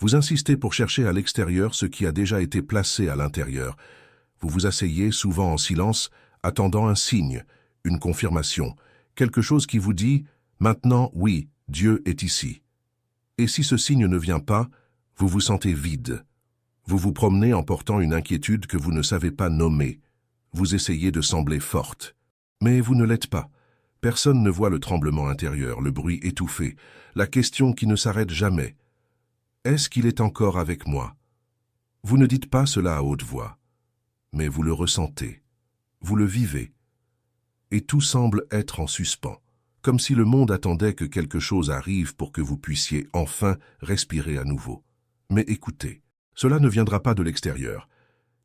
Vous insistez pour chercher à l'extérieur ce qui a déjà été placé à l'intérieur. Vous vous asseyez, souvent en silence, attendant un signe, une confirmation, quelque chose qui vous dit « Maintenant, oui, Dieu est ici ». Et si ce signe ne vient pas, vous vous sentez vide. Vous vous promenez en portant une inquiétude que vous ne savez pas nommer. Vous essayez de sembler forte. Mais vous ne l'êtes pas. Personne ne voit le tremblement intérieur, le bruit étouffé, la question qui ne s'arrête jamais. Est-ce qu'il est encore avec moi? Vous ne dites pas cela à haute voix, mais vous le ressentez, vous le vivez. Et tout semble être en suspens, comme si le monde attendait que quelque chose arrive pour que vous puissiez enfin respirer à nouveau. Mais écoutez, cela ne viendra pas de l'extérieur,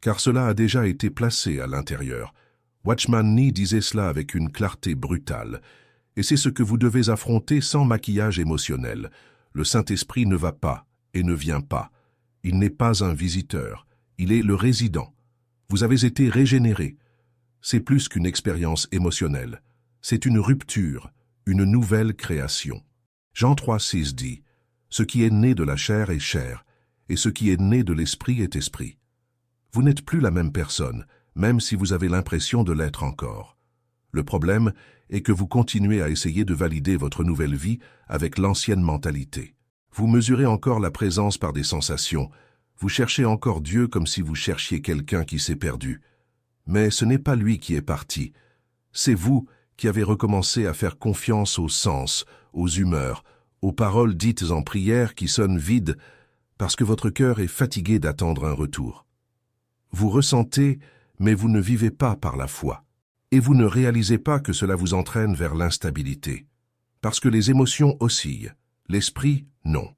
car cela a déjà été placé à l'intérieur. Watchman Nee disait cela avec une clarté brutale, et c'est ce que vous devez affronter sans maquillage émotionnel. Le Saint-Esprit ne va pas et ne vient pas. Il n'est pas un visiteur, il est le résident. Vous avez été régénéré. C'est plus qu'une expérience émotionnelle, c'est une rupture, une nouvelle création. Jean 3,6 dit « Ce qui est né de la chair est chair, et ce qui est né de l'esprit est esprit. » Vous n'êtes plus la même personne, même si vous avez l'impression de l'être encore. Le problème est que vous continuez à essayer de valider votre nouvelle vie avec l'ancienne mentalité. Vous mesurez encore la présence par des sensations. Vous cherchez encore Dieu comme si vous cherchiez quelqu'un qui s'est perdu. Mais ce n'est pas lui qui est parti. C'est vous qui avez recommencé à faire confiance aux sens, aux humeurs, aux paroles dites en prière qui sonnent vides parce que votre cœur est fatigué d'attendre un retour. Vous ressentez, mais vous ne vivez pas par la foi. Et vous ne réalisez pas que cela vous entraîne vers l'instabilité. Parce que les émotions oscillent, l'esprit, non.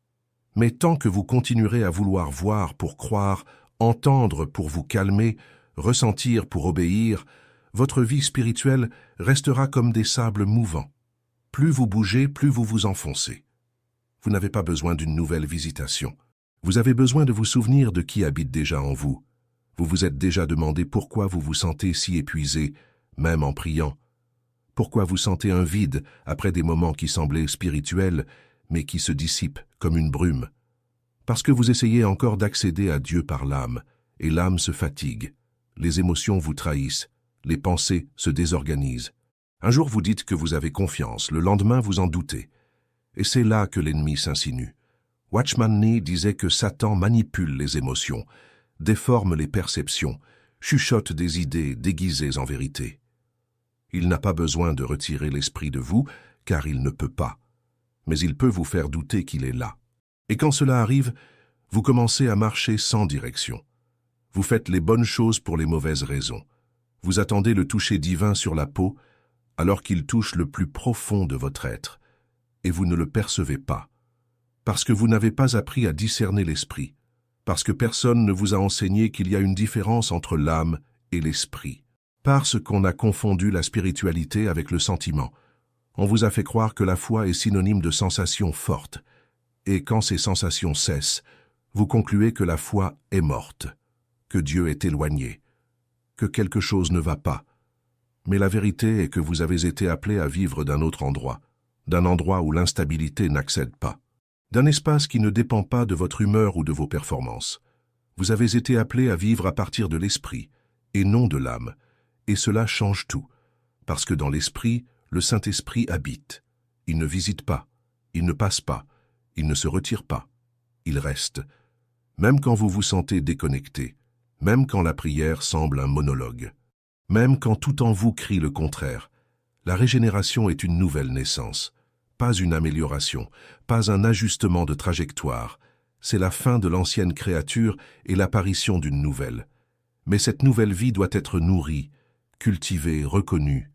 Mais tant que vous continuerez à vouloir voir pour croire, entendre pour vous calmer, ressentir pour obéir, votre vie spirituelle restera comme des sables mouvants. Plus vous bougez, plus vous vous enfoncez. Vous n'avez pas besoin d'une nouvelle visitation. Vous avez besoin de vous souvenir de qui habite déjà en vous. Vous vous êtes déjà demandé pourquoi vous vous sentez si épuisé, même en priant. Pourquoi vous sentez un vide après des moments qui semblaient spirituels, mais qui se dissipent comme une brume. Parce que vous essayez encore d'accéder à Dieu par l'âme, et l'âme se fatigue. Les émotions vous trahissent, les pensées se désorganisent. Un jour vous dites que vous avez confiance, le lendemain vous en doutez. Et c'est là que l'ennemi s'insinue. Watchman Nee disait que Satan manipule les émotions, déforme les perceptions, chuchote des idées déguisées en vérité. Il n'a pas besoin de retirer l'esprit de vous, car il ne peut pas. Mais il peut vous faire douter qu'il est là. Et quand cela arrive, vous commencez à marcher sans direction. Vous faites les bonnes choses pour les mauvaises raisons. Vous attendez le toucher divin sur la peau, alors qu'il touche le plus profond de votre être, et vous ne le percevez pas. Parce que vous n'avez pas appris à discerner l'esprit, parce que personne ne vous a enseigné qu'il y a une différence entre l'âme et l'esprit, parce qu'on a confondu la spiritualité avec le sentiment. On vous a fait croire que la foi est synonyme de sensations fortes, et quand ces sensations cessent, vous concluez que la foi est morte, que Dieu est éloigné, que quelque chose ne va pas. Mais la vérité est que vous avez été appelé à vivre d'un autre endroit, d'un endroit où l'instabilité n'accède pas, d'un espace qui ne dépend pas de votre humeur ou de vos performances. Vous avez été appelé à vivre à partir de l'esprit, et non de l'âme, et cela change tout, parce que dans l'esprit, le Saint-Esprit habite. Il ne visite pas, il ne passe pas, il ne se retire pas, il reste. Même quand vous vous sentez déconnecté, même quand la prière semble un monologue, même quand tout en vous crie le contraire, la régénération est une nouvelle naissance, pas une amélioration, pas un ajustement de trajectoire. C'est la fin de l'ancienne créature et l'apparition d'une nouvelle. Mais cette nouvelle vie doit être nourrie, cultivée, reconnue.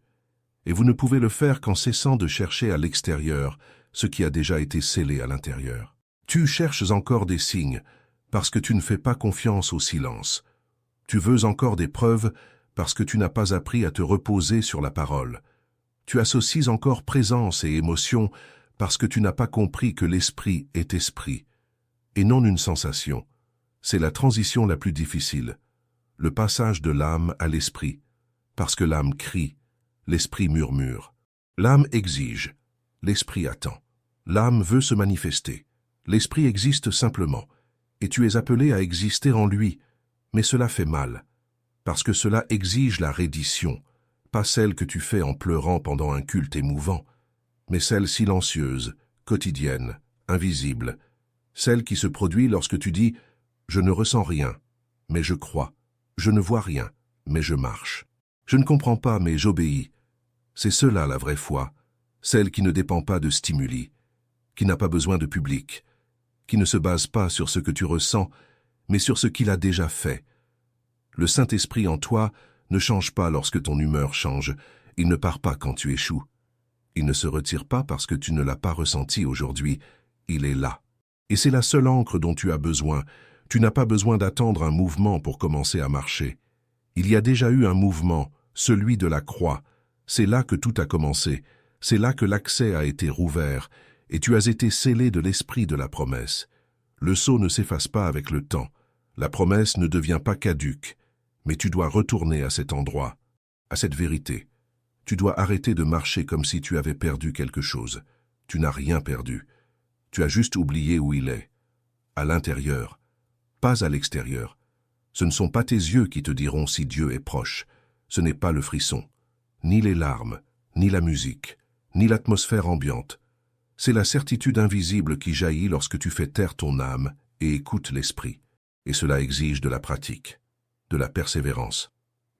Et vous ne pouvez le faire qu'en cessant de chercher à l'extérieur ce qui a déjà été scellé à l'intérieur. Tu cherches encore des signes parce que tu ne fais pas confiance au silence. Tu veux encore des preuves parce que tu n'as pas appris à te reposer sur la parole. Tu associes encore présence et émotion parce que tu n'as pas compris que l'esprit est esprit, et non une sensation. C'est la transition la plus difficile, le passage de l'âme à l'esprit, parce que l'âme crie, l'esprit murmure. L'âme exige, l'esprit attend. L'âme veut se manifester. L'esprit existe simplement, et tu es appelé à exister en lui, mais cela fait mal, parce que cela exige la reddition, pas celle que tu fais en pleurant pendant un culte émouvant, mais celle silencieuse, quotidienne, invisible, celle qui se produit lorsque tu dis « Je ne ressens rien, mais je crois. Je ne vois rien, mais je marche. Je ne comprends pas, mais j'obéis. » C'est cela la vraie foi, celle qui ne dépend pas de stimuli, qui n'a pas besoin de public, qui ne se base pas sur ce que tu ressens, mais sur ce qu'il a déjà fait. Le Saint-Esprit en toi ne change pas lorsque ton humeur change, il ne part pas quand tu échoues. Il ne se retire pas parce que tu ne l'as pas ressenti aujourd'hui, il est là. Et c'est la seule encre dont tu as besoin. Tu n'as pas besoin d'attendre un mouvement pour commencer à marcher. Il y a déjà eu un mouvement, celui de la croix. C'est là que tout a commencé, c'est là que l'accès a été rouvert, et tu as été scellé de l'esprit de la promesse. Le sceau ne s'efface pas avec le temps, la promesse ne devient pas caduque, mais tu dois retourner à cet endroit, à cette vérité. Tu dois arrêter de marcher comme si tu avais perdu quelque chose. Tu n'as rien perdu. Tu as juste oublié où il est. À l'intérieur, pas à l'extérieur. Ce ne sont pas tes yeux qui te diront si Dieu est proche. Ce n'est pas le frisson, ni les larmes, ni la musique, ni l'atmosphère ambiante. C'est la certitude invisible qui jaillit lorsque tu fais taire ton âme et écoutes l'esprit. Et cela exige de la pratique, de la persévérance,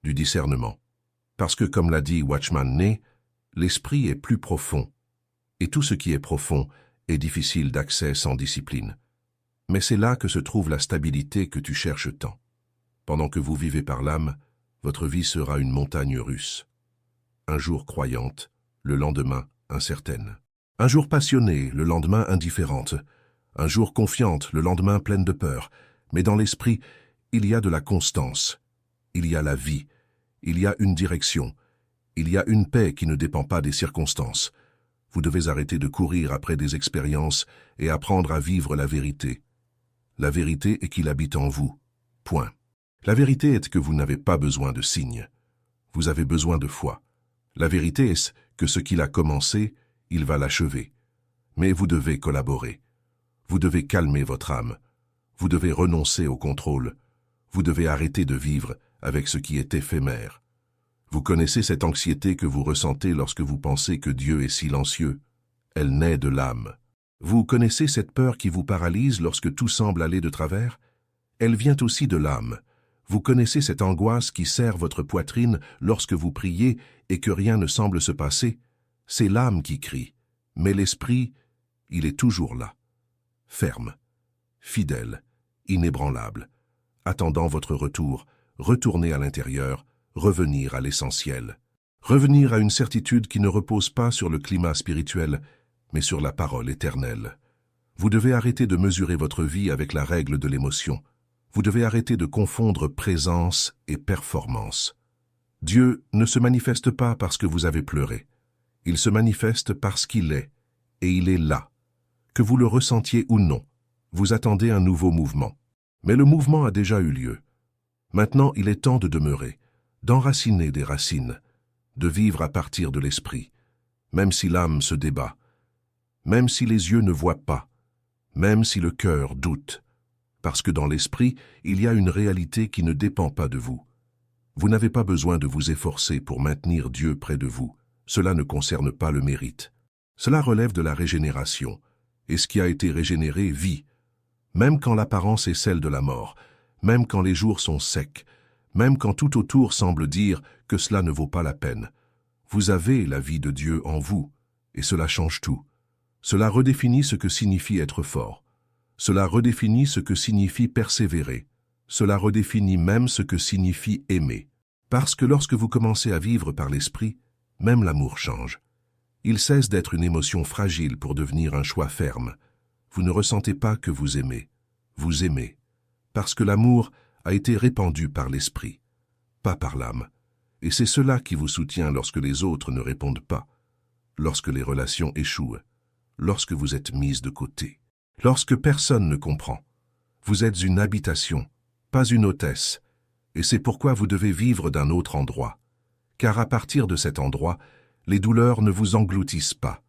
du discernement. Parce que, comme l'a dit Watchman Nee, l'esprit est plus profond, et tout ce qui est profond est difficile d'accès sans discipline. Mais c'est là que se trouve la stabilité que tu cherches tant. Pendant que vous vivez par l'âme, votre vie sera une montagne russe. Un jour croyante, le lendemain incertaine. Un jour passionnée, le lendemain indifférente. Un jour confiante, le lendemain pleine de peur. Mais dans l'esprit, il y a de la constance. Il y a la vie. Il y a une direction. Il y a une paix qui ne dépend pas des circonstances. Vous devez arrêter de courir après des expériences et apprendre à vivre la vérité. La vérité est qu'il habite en vous. Point. La vérité est que vous n'avez pas besoin de signes. Vous avez besoin de foi. La vérité est que ce qu'il a commencé, il va l'achever. Mais vous devez collaborer. Vous devez calmer votre âme. Vous devez renoncer au contrôle. Vous devez arrêter de vivre avec ce qui est éphémère. Vous connaissez cette anxiété que vous ressentez lorsque vous pensez que Dieu est silencieux. Elle naît de l'âme. Vous connaissez cette peur qui vous paralyse lorsque tout semble aller de travers? Elle vient aussi de l'âme. Vous connaissez cette angoisse qui serre votre poitrine lorsque vous priez et que rien ne semble se passer? C'est l'âme qui crie, mais l'esprit, il est toujours là. Ferme, fidèle, inébranlable. Attendant votre retour, retourner à l'intérieur, revenir à l'essentiel. Revenir à une certitude qui ne repose pas sur le climat spirituel, mais sur la parole éternelle. Vous devez arrêter de mesurer votre vie avec la règle de l'émotion. Vous devez arrêter de confondre présence et performance. Dieu ne se manifeste pas parce que vous avez pleuré. Il se manifeste parce qu'il est, et il est là. Que vous le ressentiez ou non, vous attendez un nouveau mouvement. Mais le mouvement a déjà eu lieu. Maintenant, il est temps de demeurer, d'enraciner des racines, de vivre à partir de l'esprit, même si l'âme se débat, même si les yeux ne voient pas, même si le cœur doute, parce que dans l'esprit, il y a une réalité qui ne dépend pas de vous. Vous n'avez pas besoin de vous efforcer pour maintenir Dieu près de vous. Cela ne concerne pas le mérite. Cela relève de la régénération, et ce qui a été régénéré vit, même quand l'apparence est celle de la mort, même quand les jours sont secs, même quand tout autour semble dire que cela ne vaut pas la peine. Vous avez la vie de Dieu en vous, et cela change tout. Cela redéfinit ce que signifie être fort. Cela redéfinit ce que signifie persévérer. Cela redéfinit même ce que signifie aimer. Parce que lorsque vous commencez à vivre par l'esprit, même l'amour change. Il cesse d'être une émotion fragile pour devenir un choix ferme. Vous ne ressentez pas que vous aimez. Vous aimez. Parce que l'amour a été répandu par l'esprit, pas par l'âme. Et c'est cela qui vous soutient lorsque les autres ne répondent pas, lorsque les relations échouent, lorsque vous êtes mise de côté, lorsque personne ne comprend. Vous êtes une habitation, pas une hôtesse, et c'est pourquoi vous devez vivre d'un autre endroit. Car à partir de cet endroit, les douleurs ne vous engloutissent pas,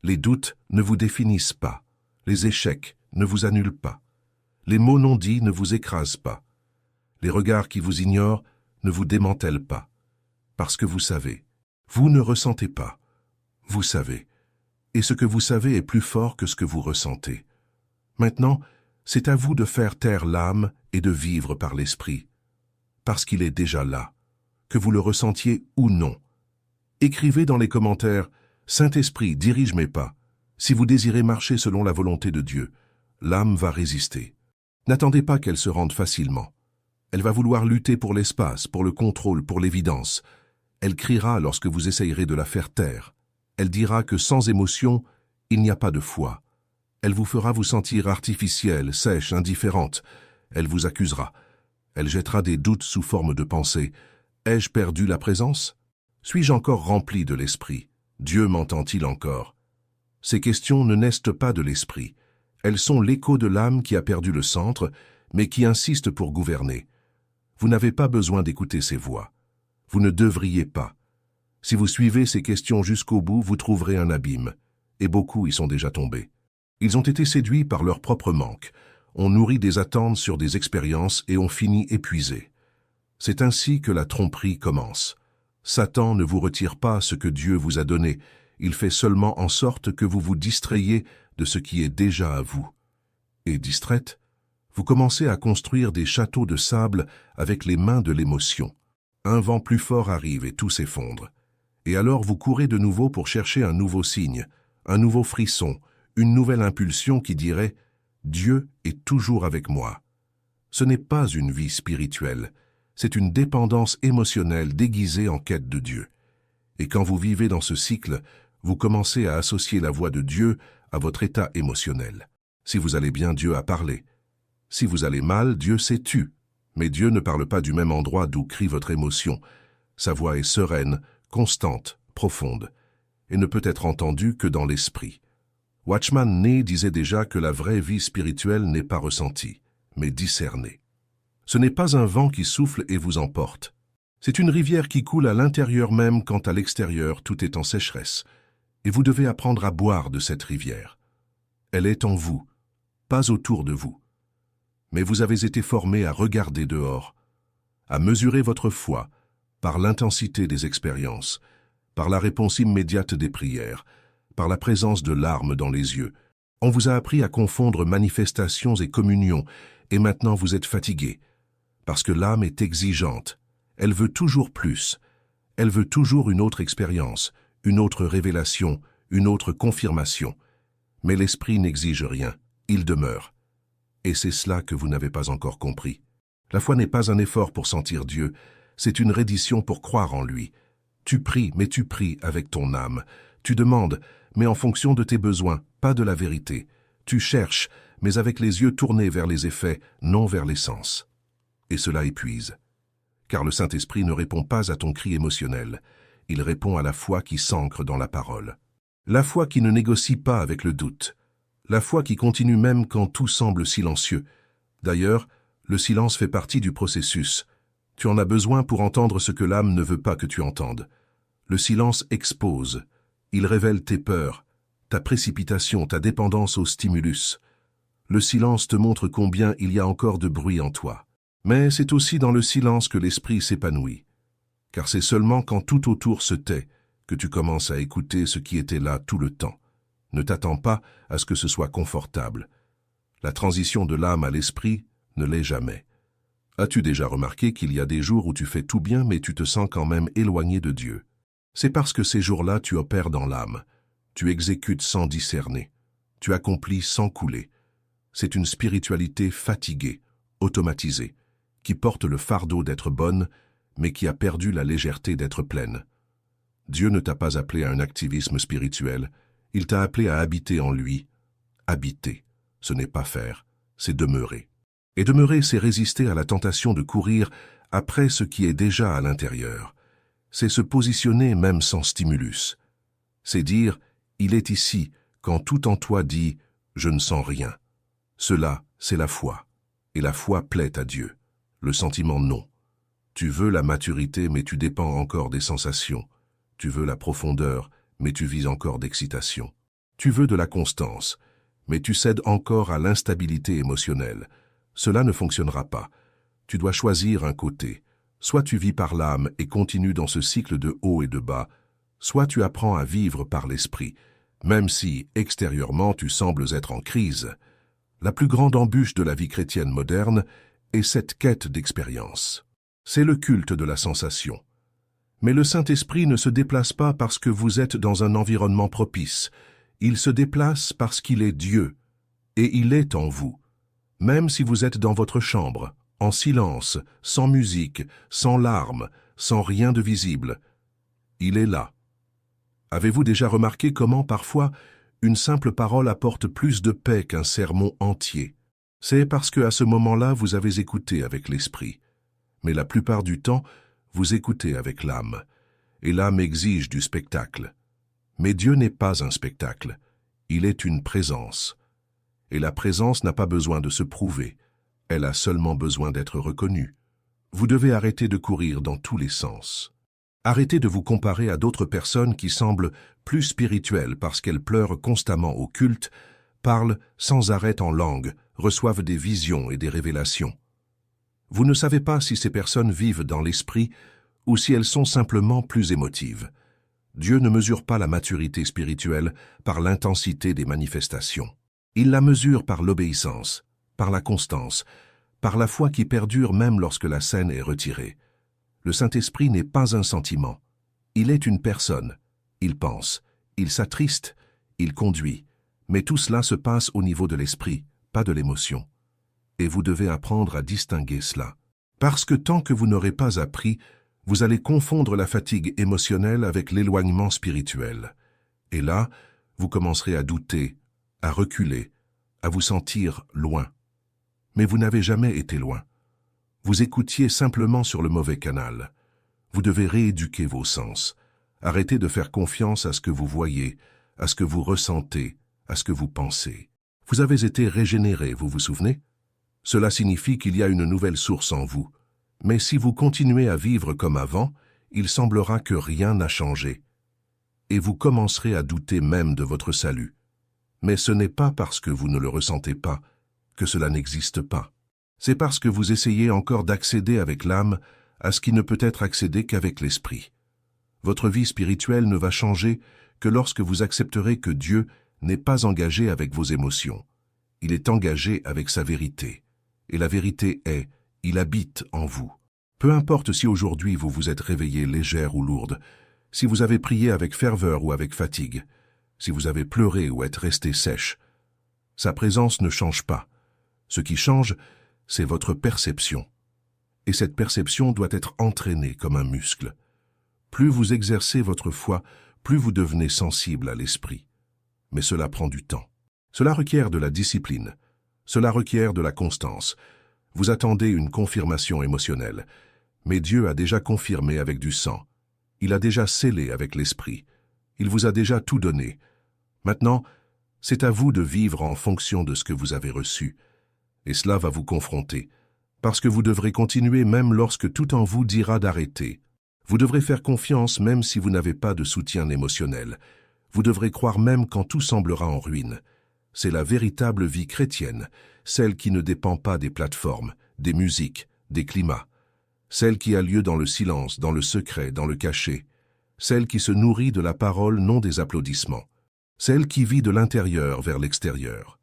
les doutes ne vous définissent pas, les échecs ne vous annulent pas. Les mots non dits ne vous écrasent pas. Les regards qui vous ignorent ne vous démantèlent pas. Parce que vous savez. Vous ne ressentez pas. Vous savez. Et ce que vous savez est plus fort que ce que vous ressentez. Maintenant, c'est à vous de faire taire l'âme et de vivre par l'esprit. Parce qu'il est déjà là, que vous le ressentiez ou non. Écrivez dans les commentaires « Saint-Esprit, dirige mes pas ». Si vous désirez marcher selon la volonté de Dieu, l'âme va résister. N'attendez pas qu'elle se rende facilement. Elle va vouloir lutter pour l'espace, pour le contrôle, pour l'évidence. Elle criera lorsque vous essayerez de la faire taire. Elle dira que sans émotion, il n'y a pas de foi. Elle vous fera vous sentir artificielle, sèche, indifférente. Elle vous accusera. Elle jettera des doutes sous forme de pensée. Ai-je perdu la présence? Suis-je encore rempli de l'esprit? Dieu m'entend-il encore? Ces questions ne naissent pas de l'esprit. Elles sont l'écho de l'âme qui a perdu le centre, mais qui insiste pour gouverner. Vous n'avez pas besoin d'écouter ces voix. Vous ne devriez pas. Si vous suivez ces questions jusqu'au bout, vous trouverez un abîme. Et beaucoup y sont déjà tombés. Ils ont été séduits par leur propre manque. On nourrit des attentes sur des expériences et on finit épuisé. C'est ainsi que la tromperie commence. Satan ne vous retire pas ce que Dieu vous a donné. Il fait seulement en sorte que vous vous distrayez de ce qui est déjà à vous. Et distraite, vous commencez à construire des châteaux de sable avec les mains de l'émotion. Un vent plus fort arrive et tout s'effondre. Et alors vous courez de nouveau pour chercher un nouveau signe, un nouveau frisson, une nouvelle impulsion qui dirait « Dieu est toujours avec moi ». Ce n'est pas une vie spirituelle, c'est une dépendance émotionnelle déguisée en quête de Dieu. Et quand vous vivez dans ce cycle, vous commencez à associer la voix de Dieu à votre état émotionnel. Si vous allez bien, Dieu a parlé. Si vous allez mal, Dieu s'est tu. Mais Dieu ne parle pas du même endroit d'où crie votre émotion. Sa voix est sereine, constante, profonde, et ne peut être entendue que dans l'esprit. Watchman Nee disait déjà que la vraie vie spirituelle n'est pas ressentie, mais discernée. Ce n'est pas un vent qui souffle et vous emporte. C'est une rivière qui coule à l'intérieur même quand à l'extérieur tout est en sécheresse. Et vous devez apprendre à boire de cette rivière. Elle est en vous, pas autour de vous. Mais vous avez été formé à regarder dehors, à mesurer votre foi par l'intensité des expériences, par la réponse immédiate des prières, par la présence de larmes dans les yeux. On vous a appris à confondre manifestations et communion, et maintenant vous êtes fatigué, parce que l'âme est exigeante. Elle veut toujours plus. Elle veut toujours une autre expérience, une autre révélation, une autre confirmation. Mais l'esprit n'exige rien, il demeure. Et c'est cela que vous n'avez pas encore compris. La foi n'est pas un effort pour sentir Dieu, c'est une reddition pour croire en lui. Tu pries, mais tu pries avec ton âme. Tu demandes, mais en fonction de tes besoins, pas de la vérité. Tu cherches, mais avec les yeux tournés vers les effets, non vers les sens. Et cela épuise. Car le Saint-Esprit ne répond pas à ton cri émotionnel. Il répond à la foi qui s'ancre dans la parole. La foi qui ne négocie pas avec le doute. La foi qui continue même quand tout semble silencieux. D'ailleurs, le silence fait partie du processus. Tu en as besoin pour entendre ce que l'âme ne veut pas que tu entendes. Le silence expose. Il révèle tes peurs, ta précipitation, ta dépendance au stimulus. Le silence te montre combien il y a encore de bruit en toi. Mais c'est aussi dans le silence que l'esprit s'épanouit. Car c'est seulement quand tout autour se tait que tu commences à écouter ce qui était là tout le temps. Ne t'attends pas à ce que ce soit confortable. La transition de l'âme à l'esprit ne l'est jamais. As-tu déjà remarqué qu'il y a des jours où tu fais tout bien mais tu te sens quand même éloigné de Dieu? C'est parce que ces jours-là tu opères dans l'âme. Tu exécutes sans discerner. Tu accomplis sans couler. C'est une spiritualité fatiguée, automatisée, qui porte le fardeau d'être bonne, mais qui a perdu la légèreté d'être pleine. Dieu ne t'a pas appelé à un activisme spirituel, il t'a appelé à habiter en lui. Habiter, ce n'est pas faire, c'est demeurer. Et demeurer, c'est résister à la tentation de courir après ce qui est déjà à l'intérieur. C'est se positionner même sans stimulus. C'est dire « il est ici » quand tout en toi dit « je ne sens rien ». Cela, c'est la foi. Et la foi plaît à Dieu. Le sentiment non. Tu veux la maturité, mais tu dépends encore des sensations. Tu veux la profondeur, mais tu vis encore d'excitation. Tu veux de la constance, mais tu cèdes encore à l'instabilité émotionnelle. Cela ne fonctionnera pas. Tu dois choisir un côté. Soit tu vis par l'âme et continues dans ce cycle de haut et de bas, soit tu apprends à vivre par l'esprit, même si, extérieurement, tu sembles être en crise. La plus grande embûche de la vie chrétienne moderne est cette quête d'expérience. C'est le culte de la sensation. Mais le Saint-Esprit ne se déplace pas parce que vous êtes dans un environnement propice. Il se déplace parce qu'il est Dieu, et il est en vous. Même si vous êtes dans votre chambre, en silence, sans musique, sans larmes, sans rien de visible, il est là. Avez-vous déjà remarqué comment, parfois, une simple parole apporte plus de paix qu'un sermon entier? C'est parce qu'à ce moment-là, vous avez écouté avec l'esprit. Mais la plupart du temps, vous écoutez avec l'âme. Et l'âme exige du spectacle. Mais Dieu n'est pas un spectacle. Il est une présence. Et la présence n'a pas besoin de se prouver. Elle a seulement besoin d'être reconnue. Vous devez arrêter de courir dans tous les sens. Arrêtez de vous comparer à d'autres personnes qui semblent plus spirituelles parce qu'elles pleurent constamment au culte, parlent sans arrêt en langue, reçoivent des visions et des révélations. Vous ne savez pas si ces personnes vivent dans l'esprit ou si elles sont simplement plus émotives. Dieu ne mesure pas la maturité spirituelle par l'intensité des manifestations. Il la mesure par l'obéissance, par la constance, par la foi qui perdure même lorsque la scène est retirée. Le Saint-Esprit n'est pas un sentiment. Il est une personne. Il pense, il s'attriste, il conduit. Mais tout cela se passe au niveau de l'esprit, pas de l'émotion. Et vous devez apprendre à distinguer cela. Parce que tant que vous n'aurez pas appris, vous allez confondre la fatigue émotionnelle avec l'éloignement spirituel. Et là, vous commencerez à douter, à reculer, à vous sentir loin. Mais vous n'avez jamais été loin. Vous écoutiez simplement sur le mauvais canal. Vous devez rééduquer vos sens. Arrêtez de faire confiance à ce que vous voyez, à ce que vous ressentez, à ce que vous pensez. Vous avez été régénéré, vous vous souvenez? Cela signifie qu'il y a une nouvelle source en vous. Mais si vous continuez à vivre comme avant, il semblera que rien n'a changé. Et vous commencerez à douter même de votre salut. Mais ce n'est pas parce que vous ne le ressentez pas que cela n'existe pas. C'est parce que vous essayez encore d'accéder avec l'âme à ce qui ne peut être accédé qu'avec l'esprit. Votre vie spirituelle ne va changer que lorsque vous accepterez que Dieu n'est pas engagé avec vos émotions. Il est engagé avec sa vérité. Et la vérité est, il habite en vous. Peu importe si aujourd'hui vous vous êtes réveillé légère ou lourde, si vous avez prié avec ferveur ou avec fatigue, si vous avez pleuré ou êtes resté sèche, sa présence ne change pas. Ce qui change, c'est votre perception. Et cette perception doit être entraînée comme un muscle. Plus vous exercez votre foi, plus vous devenez sensible à l'esprit. Mais cela prend du temps. Cela requiert de la discipline. Cela requiert de la constance. Vous attendez une confirmation émotionnelle. Mais Dieu a déjà confirmé avec du sang. Il a déjà scellé avec l'esprit. Il vous a déjà tout donné. Maintenant, c'est à vous de vivre en fonction de ce que vous avez reçu. Et cela va vous confronter, parce que vous devrez continuer même lorsque tout en vous dira d'arrêter. Vous devrez faire confiance même si vous n'avez pas de soutien émotionnel. Vous devrez croire même quand tout semblera en ruine. C'est la véritable vie chrétienne, celle qui ne dépend pas des plateformes, des musiques, des climats. Celle qui a lieu dans le silence, dans le secret, dans le cachet. Celle qui se nourrit de la parole, non des applaudissements. Celle qui vit de l'intérieur vers l'extérieur.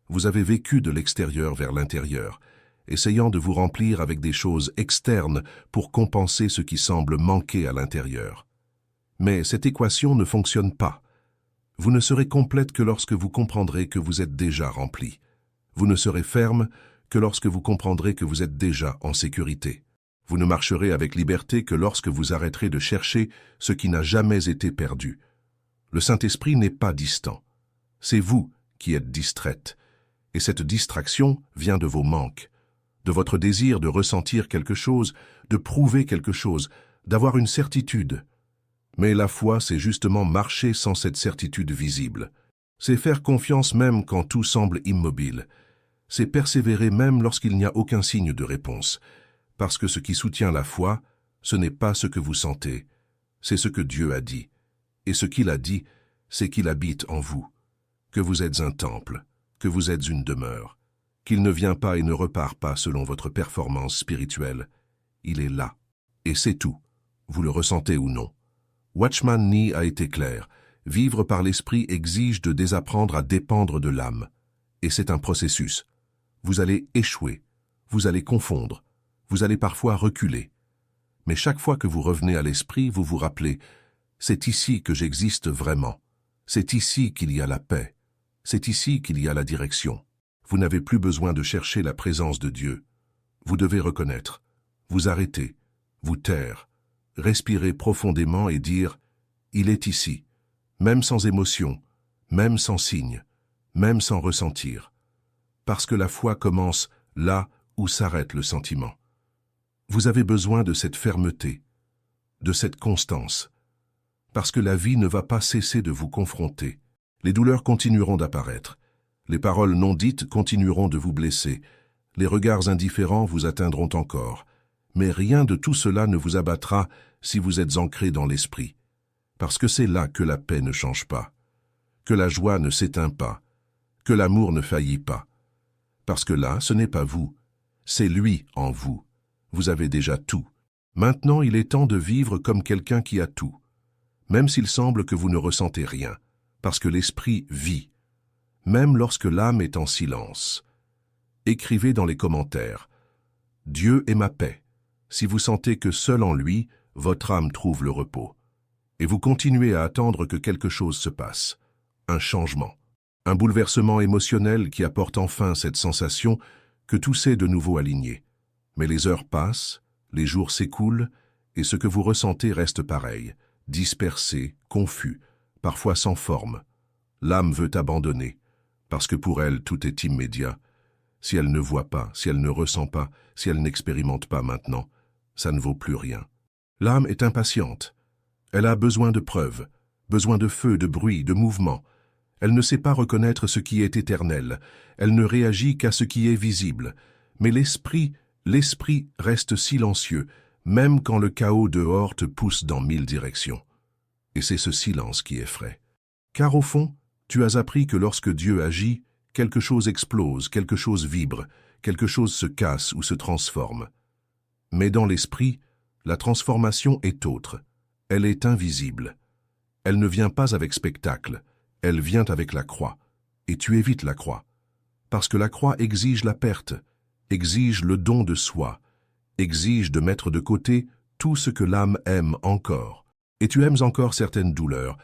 Vous avez vécu de l'extérieur vers l'intérieur, essayant de vous remplir avec des choses externes pour compenser ce qui semble manquer à l'intérieur. Mais cette équation ne fonctionne pas. Vous ne serez complète que lorsque vous comprendrez que vous êtes déjà rempli. Vous ne serez ferme que lorsque vous comprendrez que vous êtes déjà en sécurité. Vous ne marcherez avec liberté que lorsque vous arrêterez de chercher ce qui n'a jamais été perdu. Le Saint-Esprit n'est pas distant. C'est vous qui êtes distraite. Et cette distraction vient de vos manques, de votre désir de ressentir quelque chose, de prouver quelque chose, d'avoir une certitude. Mais la foi, c'est justement marcher sans cette certitude visible. C'est faire confiance même quand tout semble immobile. C'est persévérer même lorsqu'il n'y a aucun signe de réponse. Parce que ce qui soutient la foi, ce n'est pas ce que vous sentez, c'est ce que Dieu a dit. Et ce qu'il a dit, c'est qu'il habite en vous, que vous êtes un temple, que vous êtes une demeure. qu'il ne vient pas et ne repart pas selon votre performance spirituelle. Il est là. Et c'est tout. Vous le ressentez ou non. Watchman Nee a été clair. Vivre par l'esprit exige de désapprendre à dépendre de l'âme. Et c'est un processus. Vous allez échouer. Vous allez confondre. Vous allez parfois reculer. Mais chaque fois que vous revenez à l'esprit, vous vous rappelez « C'est ici que j'existe vraiment. C'est ici qu'il y a la paix. C'est ici qu'il y a la direction. » Vous n'avez plus besoin de chercher la présence de Dieu. Vous devez reconnaître, vous arrêter, vous taire, respirer profondément et dire « Il est ici », même sans émotion, même sans signe, même sans ressentir. Parce que la foi commence là où s'arrête le sentiment. Vous avez besoin de cette fermeté, de cette constance. Parce que la vie ne va pas cesser de vous confronter. Les douleurs continueront d'apparaître. Les paroles non dites continueront de vous blesser. Les regards indifférents vous atteindront encore. Mais rien de tout cela ne vous abattra si vous êtes ancré dans l'esprit. Parce que c'est là que la paix ne change pas, que la joie ne s'éteint pas, que l'amour ne faillit pas. Parce que là, ce n'est pas vous, c'est lui en vous. Vous avez déjà tout. Maintenant, il est temps de vivre comme quelqu'un qui a tout, même s'il semble que vous ne ressentez rien, parce que l'esprit vit, même lorsque l'âme est en silence. Écrivez dans les commentaires « Dieu est ma paix », si vous sentez que seul en lui, votre âme trouve le repos. Et vous continuez à attendre que quelque chose se passe, un changement, un bouleversement émotionnel qui apporte enfin cette sensation que tout s'est de nouveau aligné. Mais les heures passent, les jours s'écoulent, et ce que vous ressentez reste pareil, dispersé, confus, parfois sans forme. L'âme veut abandonner, parce que pour elle tout est immédiat. Si elle ne voit pas, si elle ne ressent pas, si elle n'expérimente pas maintenant, ça ne vaut plus rien. L'âme est impatiente. Elle a besoin de preuves, besoin de feu, de bruit, de mouvement. Elle ne sait pas reconnaître ce qui est éternel. Elle ne réagit qu'à ce qui est visible. Mais l'esprit reste silencieux, même quand le chaos dehors te pousse dans 1000 directions. Et c'est ce silence qui effraie. Car au fond, tu as appris que lorsque Dieu agit, quelque chose explose, quelque chose vibre, quelque chose se casse ou se transforme. Mais dans l'esprit, la transformation est autre. Elle est invisible. Elle ne vient pas avec spectacle, elle vient avec la croix. Et tu évites la croix. Parce que la croix exige la perte, exige le don de soi, exige de mettre de côté tout ce que l'âme aime encore. Et tu aimes encore certaines douleurs.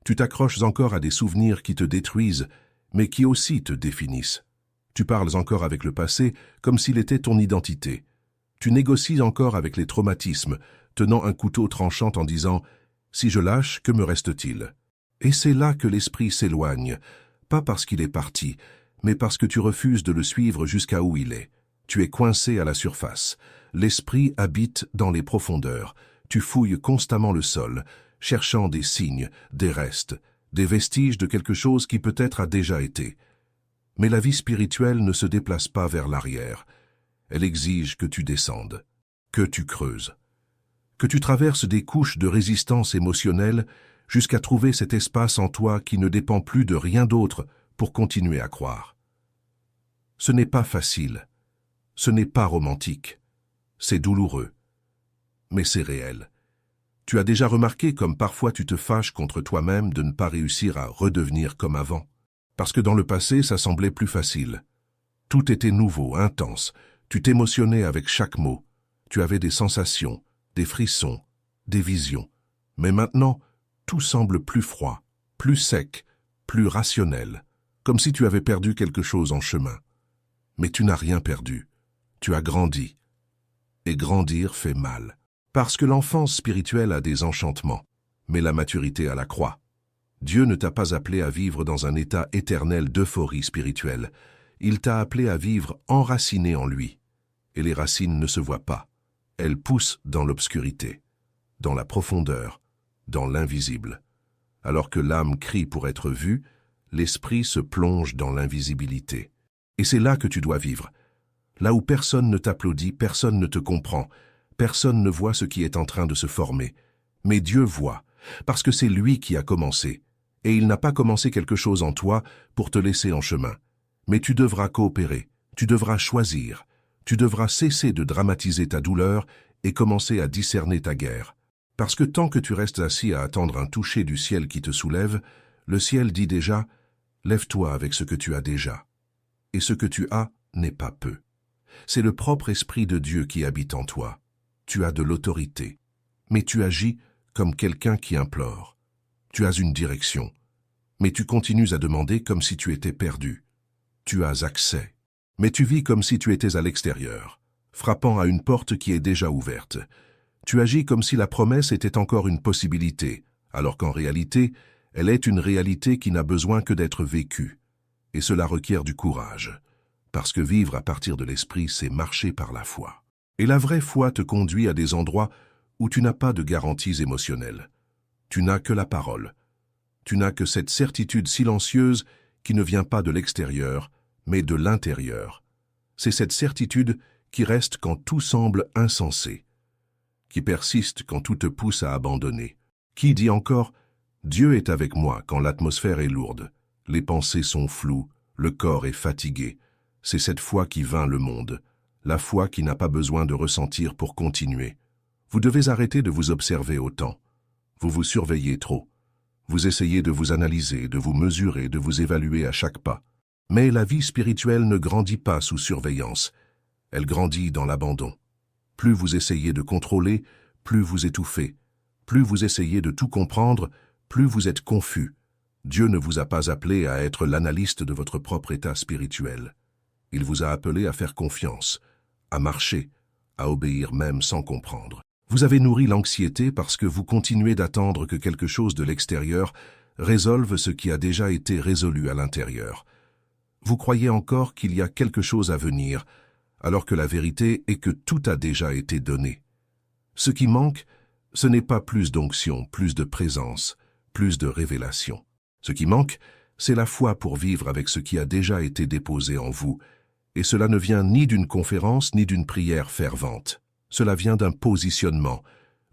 Tu t'accroches encore à des souvenirs qui te détruisent, mais qui aussi te définissent. Tu parles encore avec le passé comme s'il était ton identité. Tu négocies encore avec les traumatismes, tenant un couteau tranchant en disant « Si je lâche, que me reste-t-il » Et c'est là que l'esprit s'éloigne, pas parce qu'il est parti, mais parce que tu refuses de le suivre jusqu'à où il est. Tu es coincé à la surface. L'esprit habite dans les profondeurs. Tu fouilles constamment le sol, cherchant des signes, des restes, des vestiges de quelque chose qui peut-être a déjà été. Mais la vie spirituelle ne se déplace pas vers l'arrière. Elle exige que tu descendes, que tu creuses, que tu traverses des couches de résistance émotionnelle jusqu'à trouver cet espace en toi qui ne dépend plus de rien d'autre pour continuer à croire. Ce n'est pas facile, ce n'est pas romantique, c'est douloureux, mais c'est réel. Tu as déjà remarqué comme parfois tu te fâches contre toi-même de ne pas réussir à redevenir comme avant, parce que dans le passé ça semblait plus facile. Tout était nouveau, intense, tu t'émotionnais avec chaque mot, tu avais des sensations, des frissons, des visions. Mais maintenant, tout semble plus froid, plus sec, plus rationnel, comme si tu avais perdu quelque chose en chemin. Mais tu n'as rien perdu, tu as grandi. Et grandir fait mal, parce que l'enfance spirituelle a des enchantements, mais la maturité a la croix. Dieu ne t'a pas appelé à vivre dans un état éternel d'euphorie spirituelle. Il t'a appelé à vivre enraciné en lui. Et les racines ne se voient pas. Elles poussent dans l'obscurité, dans la profondeur, dans l'invisible. Alors que l'âme crie pour être vue, l'esprit se plonge dans l'invisibilité. Et c'est là que tu dois vivre. Là où personne ne t'applaudit, personne ne te comprend, personne ne voit ce qui est en train de se former. Mais Dieu voit, parce que c'est lui qui a commencé. Et il n'a pas commencé quelque chose en toi pour te laisser en chemin. Mais tu devras coopérer, Tu devras choisir. Tu devras cesser de dramatiser ta douleur et commencer à discerner ta guerre. Parce que tant que tu restes assis à attendre un toucher du ciel qui te soulève, le ciel dit déjà « Lève-toi avec ce que tu as déjà ». Et ce que tu as n'est pas peu. C'est le propre esprit de Dieu qui habite en toi. Tu as de l'autorité. Mais tu agis comme quelqu'un qui implore. Tu as une direction. Mais tu continues à demander comme si tu étais perdu. Tu as accès. Mais tu vis comme si tu étais à l'extérieur, frappant à une porte qui est déjà ouverte. Tu agis comme si la promesse était encore une possibilité, alors qu'en réalité, elle est une réalité qui n'a besoin que d'être vécue. Et cela requiert du courage, parce que vivre à partir de l'esprit, c'est marcher par la foi. Et la vraie foi te conduit à des endroits où tu n'as pas de garanties émotionnelles. Tu n'as que la parole. Tu n'as que cette certitude silencieuse qui ne vient pas de l'extérieur, mais de l'intérieur. C'est cette certitude qui reste quand tout semble insensé, qui persiste quand tout te pousse à abandonner, qui dit encore « Dieu est avec moi quand l'atmosphère est lourde, les pensées sont floues, le corps est fatigué ». C'est cette foi qui vainc le monde, la foi qui n'a pas besoin de ressentir pour continuer. Vous devez arrêter de vous observer autant. Vous vous surveillez trop. Vous essayez de vous analyser, de vous mesurer, de vous évaluer à chaque pas. Mais la vie spirituelle ne grandit pas sous surveillance. Elle grandit dans l'abandon. Plus vous essayez de contrôler, plus vous étouffez. Plus vous essayez de tout comprendre, plus vous êtes confus. Dieu ne vous a pas appelé à être l'analyste de votre propre état spirituel. Il vous a appelé à faire confiance, à marcher, à obéir même sans comprendre. Vous avez nourri l'anxiété parce que vous continuez d'attendre que quelque chose de l'extérieur résolve ce qui a déjà été résolu à l'intérieur. Vous croyez encore qu'il y a quelque chose à venir, alors que la vérité est que tout a déjà été donné. Ce qui manque, ce n'est pas plus d'onction, plus de présence, plus de révélation. Ce qui manque, c'est la foi pour vivre avec ce qui a déjà été déposé en vous, et cela ne vient ni d'une conférence ni d'une prière fervente. Cela vient d'un positionnement.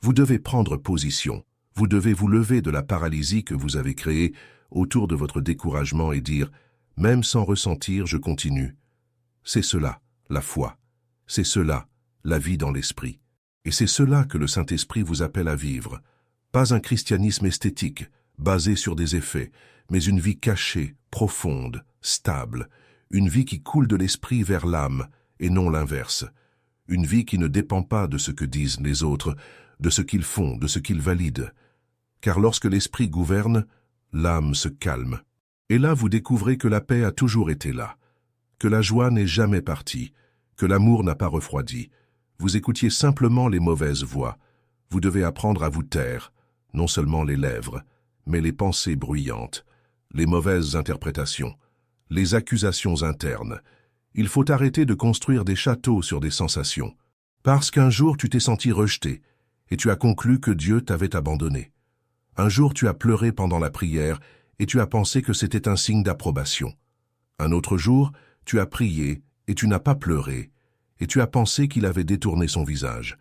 Vous devez prendre position. Vous devez vous lever de la paralysie que vous avez créée autour de votre découragement et dire « Même sans ressentir, je continue ». C'est cela, la foi. C'est cela, la vie dans l'esprit. Et c'est cela que le Saint-Esprit vous appelle à vivre. Pas un christianisme esthétique, basé sur des effets, mais une vie cachée, profonde, stable, une vie qui coule de l'esprit vers l'âme, et non l'inverse. Une vie qui ne dépend pas de ce que disent les autres, de ce qu'ils font, de ce qu'ils valident. Car lorsque l'esprit gouverne, l'âme se calme. Et là, vous découvrez que la paix a toujours été là, que la joie n'est jamais partie, que l'amour n'a pas refroidi. Vous écoutiez simplement les mauvaises voix. Vous devez apprendre à vous taire, non seulement les lèvres, mais les pensées bruyantes, les mauvaises interprétations, les accusations internes. Il faut arrêter de construire des châteaux sur des sensations, parce qu'un jour tu t'es senti rejeté, et tu as conclu que Dieu t'avait abandonné. Un jour tu as pleuré pendant la prière, et tu as pensé que c'était un signe d'approbation. Un autre jour, tu as prié, et tu n'as pas pleuré, et tu as pensé qu'il avait détourné son visage.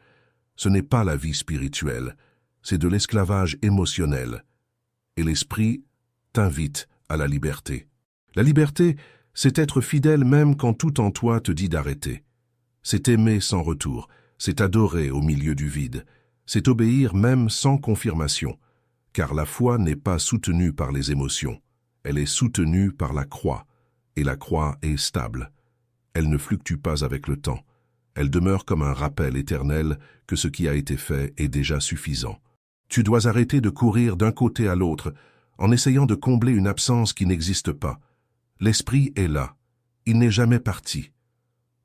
Ce n'est pas la vie spirituelle, c'est de l'esclavage émotionnel. Et l'esprit t'invite à la liberté. La liberté, c'est être fidèle même quand tout en toi te dit d'arrêter. C'est aimer sans retour, c'est adorer au milieu du vide, c'est obéir même sans confirmation, car la foi n'est pas soutenue par les émotions, elle est soutenue par la croix, et la croix est stable. Elle ne fluctue pas avec le temps, elle demeure comme un rappel éternel que ce qui a été fait est déjà suffisant. Tu dois arrêter de courir d'un côté à l'autre, en essayant de combler une absence qui n'existe pas. L'esprit est là, il n'est jamais parti.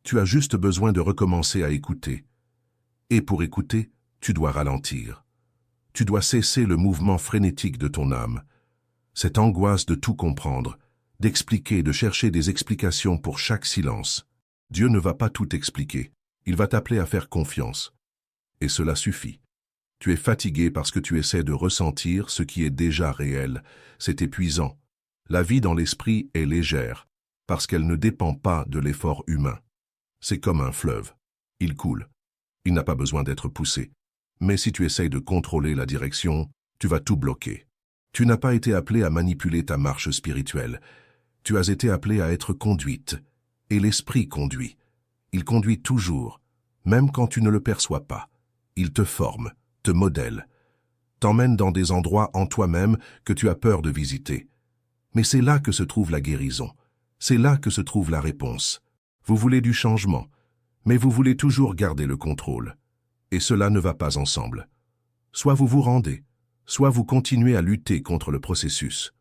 Tu as juste besoin de recommencer à écouter. Et pour écouter, tu dois ralentir. Tu dois cesser le mouvement frénétique de ton âme. Cette angoisse de tout comprendre, d'expliquer, de chercher des explications pour chaque silence. Dieu ne va pas tout expliquer, il va t'appeler à faire confiance. Et cela suffit. Tu es fatigué parce que tu essaies de ressentir ce qui est déjà réel. C'est épuisant. La vie dans l'esprit est légère, parce qu'elle ne dépend pas de l'effort humain. C'est comme un fleuve. Il coule. Il n'a pas besoin d'être poussé. Mais si tu essayes de contrôler la direction, tu vas tout bloquer. Tu n'as pas été appelé à manipuler ta marche spirituelle. Tu as été appelé à être conduite. Et l'esprit conduit. Il conduit toujours, même quand tu ne le perçois pas. Il te forme, te modèle, t'emmène dans des endroits en toi-même que tu as peur de visiter. Mais c'est là que se trouve la guérison. C'est là que se trouve la réponse. Vous voulez du changement, mais vous voulez toujours garder le contrôle. Et cela ne va pas ensemble. Soit vous vous rendez, soit vous continuez à lutter contre le processus.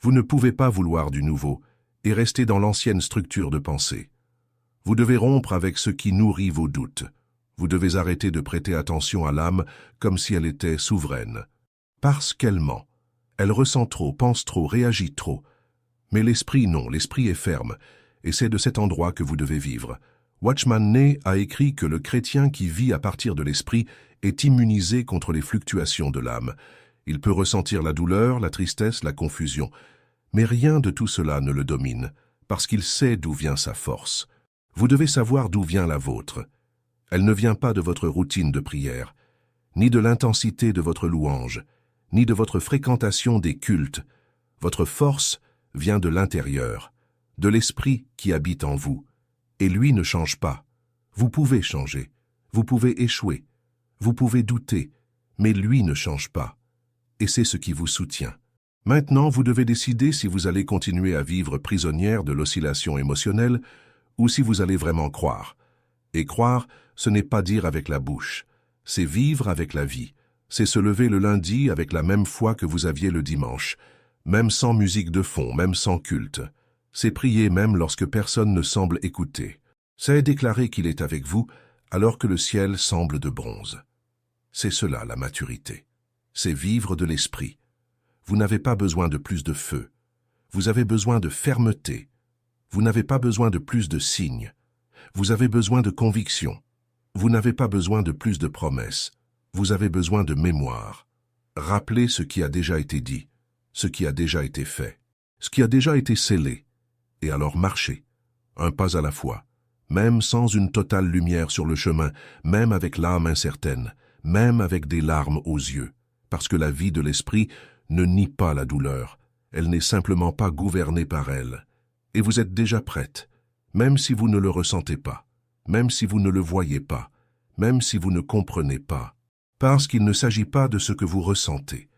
Vous ne pouvez pas vouloir du nouveau et rester dans l'ancienne structure de pensée. Vous devez rompre avec ce qui nourrit vos doutes. Vous devez arrêter de prêter attention à l'âme comme si elle était souveraine. Parce qu'elle ment. Elle ressent trop, pense trop, réagit trop. Mais l'esprit non, l'esprit est ferme, et c'est de cet endroit que vous devez vivre. Watchman Nee a écrit que le chrétien qui vit à partir de l'esprit est immunisé contre les fluctuations de l'âme. Il peut ressentir la douleur, la tristesse, la confusion. Mais rien de tout cela ne le domine, parce qu'il sait d'où vient sa force. Vous devez savoir d'où vient la vôtre. Elle ne vient pas de votre routine de prière, ni de l'intensité de votre louange, ni de votre fréquentation des cultes. Votre force vient de l'intérieur, de l'esprit qui habite en vous. Et lui ne change pas. Vous pouvez changer, vous pouvez échouer, vous pouvez douter, mais lui ne change pas. Et c'est ce qui vous soutient. Maintenant, vous devez décider si vous allez continuer à vivre prisonnière de l'oscillation émotionnelle ou si vous allez vraiment croire. Et croire, ce n'est pas dire avec la bouche, c'est vivre avec la vie. C'est se lever le lundi avec la même foi que vous aviez le dimanche, même sans musique de fond, même sans culte. C'est prier même lorsque personne ne semble écouter. C'est déclarer qu'il est avec vous alors que le ciel semble de bronze. C'est cela la maturité. C'est vivre de l'esprit. Vous n'avez pas besoin de plus de feu. Vous avez besoin de fermeté. Vous n'avez pas besoin de plus de signes. Vous avez besoin de conviction. Vous n'avez pas besoin de plus de promesses. Vous avez besoin de mémoire. Rappelez ce qui a déjà été dit, ce qui a déjà été fait, ce qui a déjà été scellé. Et alors marchez, un pas à la fois, même sans une totale lumière sur le chemin, même avec l'âme incertaine, même avec des larmes aux yeux, parce que la vie de l'esprit ne nie pas la douleur, elle n'est simplement pas gouvernée par elle. Et vous êtes déjà prête, même si vous ne le ressentez pas, même si vous ne le voyez pas, même si vous ne comprenez pas, parce qu'il ne s'agit pas de ce que vous ressentez,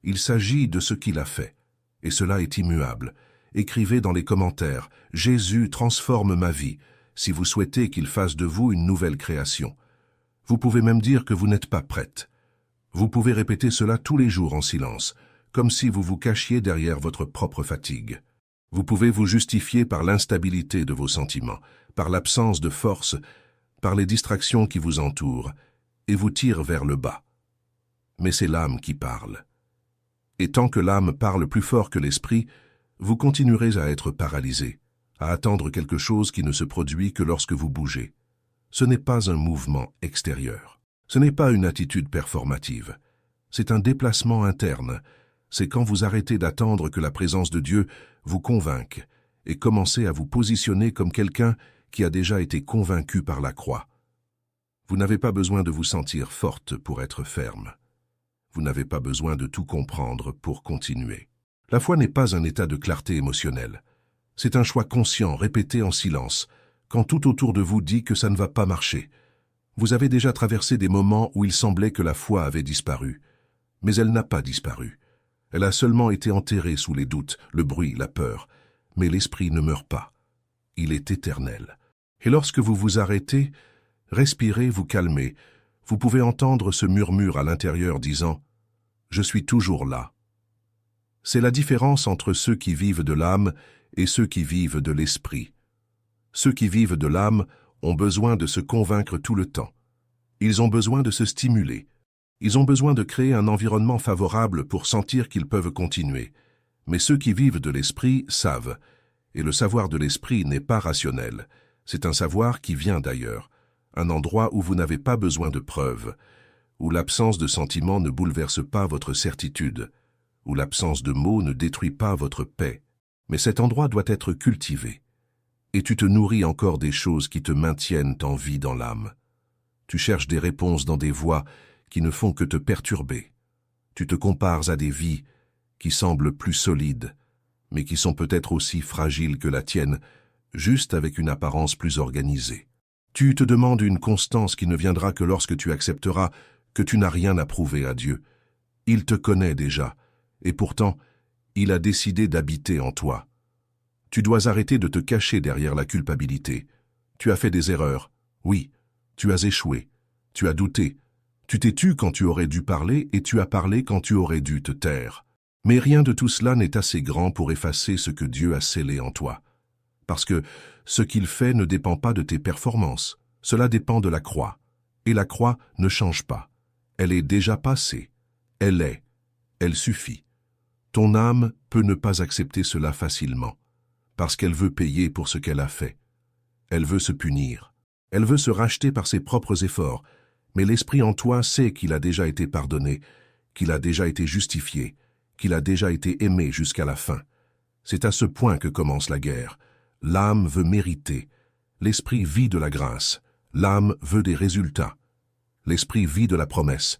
il s'agit de ce qu'il a fait, et cela est immuable. Écrivez dans les commentaires « Jésus transforme ma vie » si vous souhaitez qu'il fasse de vous une nouvelle création. Vous pouvez même dire que vous n'êtes pas prête. Vous pouvez répéter cela tous les jours en silence, comme si vous vous cachiez derrière votre propre fatigue. Vous pouvez vous justifier par l'instabilité de vos sentiments, par l'absence de force, par les distractions qui vous entourent, et vous tirent vers le bas. Mais c'est l'âme qui parle. Et tant que l'âme parle plus fort que l'esprit, vous continuerez à être paralysé, à attendre quelque chose qui ne se produit que lorsque vous bougez. Ce n'est pas un mouvement extérieur. Ce n'est pas une attitude performative. C'est un déplacement interne. C'est quand vous arrêtez d'attendre que la présence de Dieu vous convainque et commencez à vous positionner comme quelqu'un qui a déjà été convaincu par la croix. Vous n'avez pas besoin de vous sentir forte pour être ferme. Vous n'avez pas besoin de tout comprendre pour continuer. La foi n'est pas un état de clarté émotionnelle. C'est un choix conscient, répété en silence, quand tout autour de vous dit que ça ne va pas marcher. Vous avez déjà traversé des moments où il semblait que la foi avait disparu. Mais elle n'a pas disparu. Elle a seulement été enterrée sous les doutes, le bruit, la peur. Mais l'esprit ne meurt pas. Il est éternel. Et lorsque vous vous arrêtez, respirez, vous calmez, vous pouvez entendre ce murmure à l'intérieur disant « Je suis toujours là ». C'est la différence entre ceux qui vivent de l'âme et ceux qui vivent de l'esprit. Ceux qui vivent de l'âme ont besoin de se convaincre tout le temps. Ils ont besoin de se stimuler. Ils ont besoin de créer un environnement favorable pour sentir qu'ils peuvent continuer. Mais ceux qui vivent de l'esprit savent. Et le savoir de l'esprit n'est pas rationnel. C'est un savoir qui vient d'ailleurs. Un endroit où vous n'avez pas besoin de preuves, où l'absence de sentiments ne bouleverse pas votre certitude, où l'absence de mots ne détruit pas votre paix. Mais cet endroit doit être cultivé. Et tu te nourris encore des choses qui te maintiennent en vie dans l'âme. Tu cherches des réponses dans des voies qui ne font que te perturber. Tu te compares à des vies qui semblent plus solides, mais qui sont peut-être aussi fragiles que la tienne, juste avec une apparence plus organisée. Tu te demandes une constance qui ne viendra que lorsque tu accepteras que tu n'as rien à prouver à Dieu. Il te connaît déjà, et pourtant, il a décidé d'habiter en toi. Tu dois arrêter de te cacher derrière la culpabilité. Tu as fait des erreurs, oui, tu as échoué, tu as douté, tu t'es tu quand tu aurais dû parler et tu as parlé quand tu aurais dû te taire. Mais rien de tout cela n'est assez grand pour effacer ce que Dieu a scellé en toi. Parce que ce qu'il fait ne dépend pas de tes performances, cela dépend de la croix. Et la croix ne change pas. Elle est déjà passée. Elle suffit. Ton âme peut ne pas accepter cela facilement, parce qu'elle veut payer pour ce qu'elle a fait. Elle veut se punir. Elle veut se racheter par ses propres efforts, mais l'esprit en toi sait qu'il a déjà été pardonné, qu'il a déjà été justifié, qu'il a déjà été aimé jusqu'à la fin. C'est à ce point que commence la guerre. L'âme veut mériter. L'esprit vit de la grâce. L'âme veut des résultats. L'esprit vit de la promesse.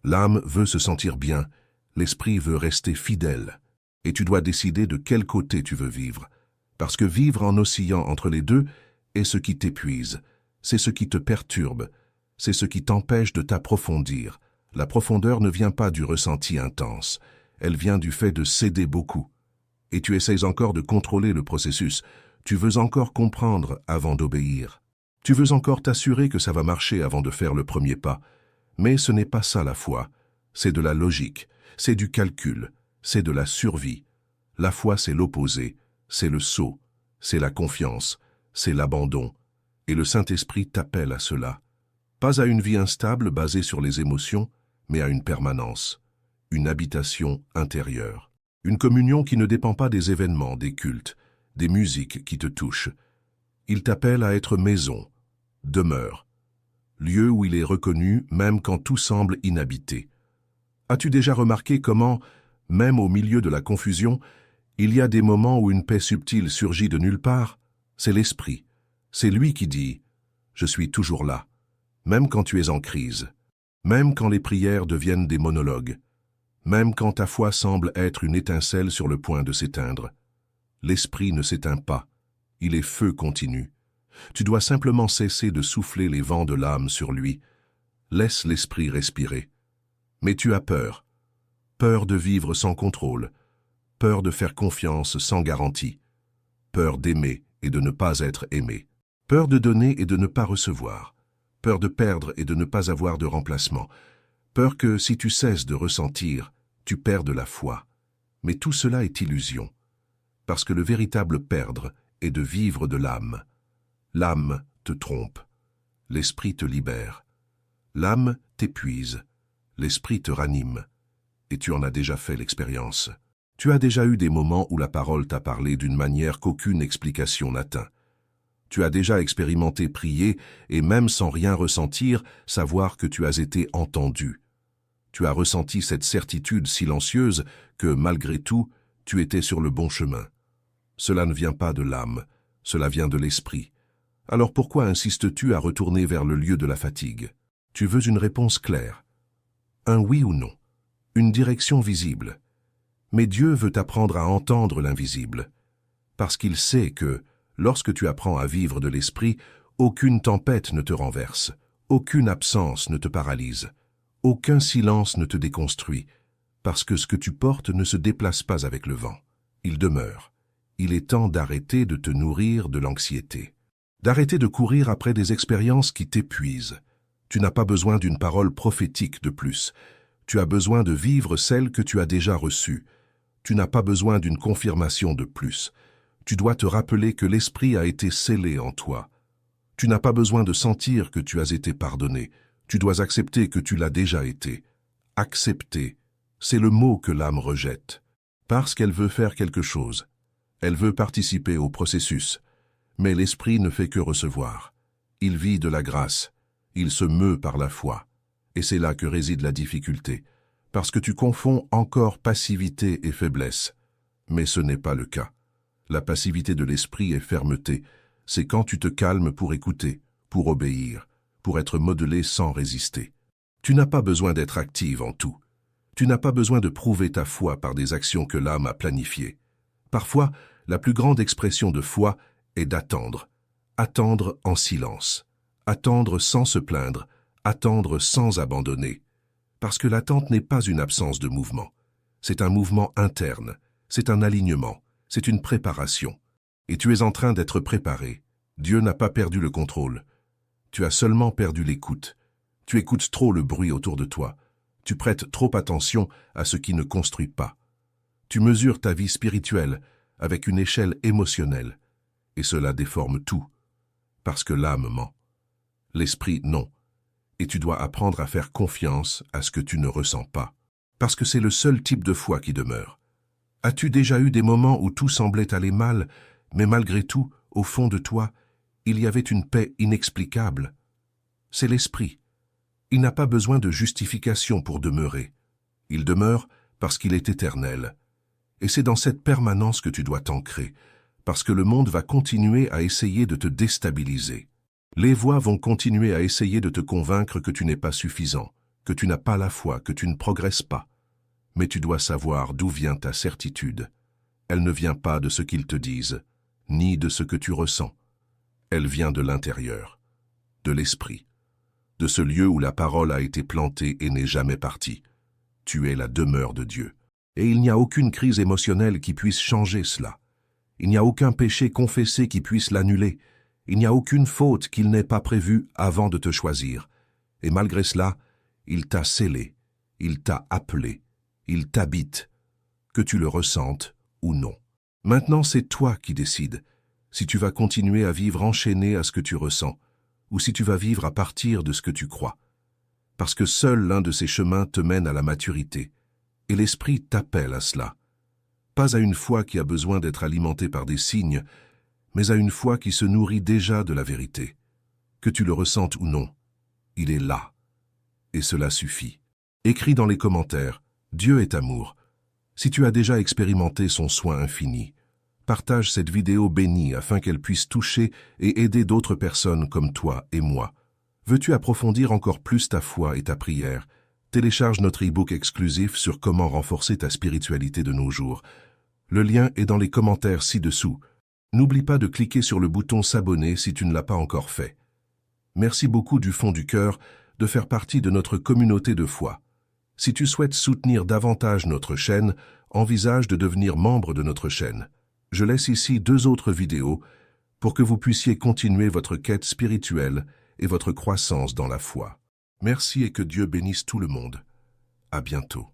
L'âme veut se sentir bien. L'esprit veut rester fidèle. Et tu dois décider de quel côté tu veux vivre. Parce que vivre en oscillant entre les deux est ce qui t'épuise. C'est ce qui te perturbe. C'est ce qui t'empêche de t'approfondir. La profondeur ne vient pas du ressenti intense. Elle vient du fait de céder beaucoup. Et tu essayes encore de contrôler le processus. Tu veux encore comprendre avant d'obéir. Tu veux encore t'assurer que ça va marcher avant de faire le premier pas. Mais ce n'est pas ça la foi. C'est de la logique, c'est du calcul, c'est de la survie. La foi, c'est l'opposé, c'est le saut, c'est la confiance, c'est l'abandon. Et le Saint-Esprit t'appelle à cela. Pas à une vie instable basée sur les émotions, mais à une permanence, une habitation intérieure. Une communion qui ne dépend pas des événements, des cultes, des musiques qui te touchent. Il t'appelle à être maison, demeure, lieu où il est reconnu même quand tout semble inhabité. As-tu déjà remarqué comment, même au milieu de la confusion, il y a des moments où une paix subtile surgit de nulle part? C'est l'Esprit. C'est lui qui dit « Je suis toujours là », même quand tu es en crise, même quand les prières deviennent des monologues, même quand ta foi semble être une étincelle sur le point de s'éteindre. L'Esprit ne s'éteint pas, il est feu continu. Tu dois simplement cesser de souffler les vents de l'âme sur lui. Laisse l'Esprit respirer. Mais tu as peur. Peur de vivre sans contrôle. Peur de faire confiance sans garantie. Peur d'aimer et de ne pas être aimé. Peur de donner et de ne pas recevoir. Peur de perdre et de ne pas avoir de remplacement. Peur que, si tu cesses de ressentir, tu perdes la foi. Mais tout cela est illusion. Parce que le véritable perdre est de vivre de l'âme. L'âme te trompe. L'esprit te libère. L'âme t'épuise. L'esprit te ranime. Et tu en as déjà fait l'expérience. Tu as déjà eu des moments où la parole t'a parlé d'une manière qu'aucune explication n'atteint. Tu as déjà expérimenté prier et même sans rien ressentir, savoir que tu as été entendu. Tu as ressenti cette certitude silencieuse que, malgré tout, tu étais sur le bon chemin. Cela ne vient pas de l'âme, cela vient de l'esprit. Alors pourquoi insistes-tu à retourner vers le lieu de la fatigue? Tu veux une réponse claire. Un oui ou non. Une direction visible. Mais Dieu veut t'apprendre à entendre l'invisible. Parce qu'il sait que, lorsque tu apprends à vivre de l'esprit, aucune tempête ne te renverse, aucune absence ne te paralyse, aucun silence ne te déconstruit, parce que ce que tu portes ne se déplace pas avec le vent. Il demeure. Il est temps d'arrêter de te nourrir de l'anxiété. D'arrêter de courir après des expériences qui t'épuisent. Tu n'as pas besoin d'une parole prophétique de plus. Tu as besoin de vivre celle que tu as déjà reçue. Tu n'as pas besoin d'une confirmation de plus. Tu dois te rappeler que l'Esprit a été scellé en toi. Tu n'as pas besoin de sentir que tu as été pardonné. Tu dois accepter que tu l'as déjà été. Accepter, c'est le mot que l'âme rejette. Parce qu'elle veut faire quelque chose. Elle veut participer au processus. Mais l'Esprit ne fait que recevoir. Il vit de la grâce. Il se meut par la foi. Et c'est là que réside la difficulté. Parce que tu confonds encore passivité et faiblesse. Mais ce n'est pas le cas. La passivité de l'esprit est fermeté. C'est quand tu te calmes pour écouter, pour obéir, pour être modelé sans résister. Tu n'as pas besoin d'être active en tout. Tu n'as pas besoin de prouver ta foi par des actions que l'âme a planifiées. Parfois, la plus grande expression de foi est d'attendre. Attendre en silence. Attendre sans se plaindre. Attendre sans abandonner. Parce que l'attente n'est pas une absence de mouvement. C'est un mouvement interne. C'est un alignement. C'est une préparation. Et tu es en train d'être préparé. Dieu n'a pas perdu le contrôle. Tu as seulement perdu l'écoute. Tu écoutes trop le bruit autour de toi. Tu prêtes trop attention à ce qui ne construit pas. Tu mesures ta vie spirituelle avec une échelle émotionnelle. Et cela déforme tout. Parce que l'âme ment. L'esprit, non. Et tu dois apprendre à faire confiance à ce que tu ne ressens pas. Parce que c'est le seul type de foi qui demeure. As-tu déjà eu des moments où tout semblait aller mal, mais malgré tout, au fond de toi, il y avait une paix inexplicable? C'est l'esprit. Il n'a pas besoin de justification pour demeurer. Il demeure parce qu'il est éternel. Et c'est dans cette permanence que tu dois t'ancrer, parce que le monde va continuer à essayer de te déstabiliser. Les voix vont continuer à essayer de te convaincre que tu n'es pas suffisant, que tu n'as pas la foi, que tu ne progresses pas. Mais tu dois savoir d'où vient ta certitude. Elle ne vient pas de ce qu'ils te disent, ni de ce que tu ressens. Elle vient de l'intérieur, de l'esprit, de ce lieu où la parole a été plantée et n'est jamais partie. Tu es la demeure de Dieu. Et il n'y a aucune crise émotionnelle qui puisse changer cela. Il n'y a aucun péché confessé qui puisse l'annuler. Il n'y a aucune faute qu'il n'ait pas prévue avant de te choisir. Et malgré cela, il t'a scellé, il t'a appelé, il t'habite, que tu le ressentes ou non. Maintenant, c'est toi qui décides si tu vas continuer à vivre enchaîné à ce que tu ressens, ou si tu vas vivre à partir de ce que tu crois. Parce que seul l'un de ces chemins te mène à la maturité, et l'Esprit t'appelle à cela. Pas à une foi qui a besoin d'être alimentée par des signes, mais à une foi qui se nourrit déjà de la vérité. Que tu le ressentes ou non, il est là. Et cela suffit. Écris dans les commentaires, Dieu est amour. Si tu as déjà expérimenté son soin infini, partage cette vidéo bénie afin qu'elle puisse toucher et aider d'autres personnes comme toi et moi. Veux-tu approfondir encore plus ta foi et ta prière? Télécharge notre e-book exclusif sur comment renforcer ta spiritualité de nos jours. Le lien est dans les commentaires ci-dessous. N'oublie pas de cliquer sur le bouton s'abonner si tu ne l'as pas encore fait. Merci beaucoup du fond du cœur de faire partie de notre communauté de foi. Si tu souhaites soutenir davantage notre chaîne, envisage de devenir membre de notre chaîne. Je laisse ici 2 autres vidéos pour que vous puissiez continuer votre quête spirituelle et votre croissance dans la foi. Merci et que Dieu bénisse tout le monde. À bientôt.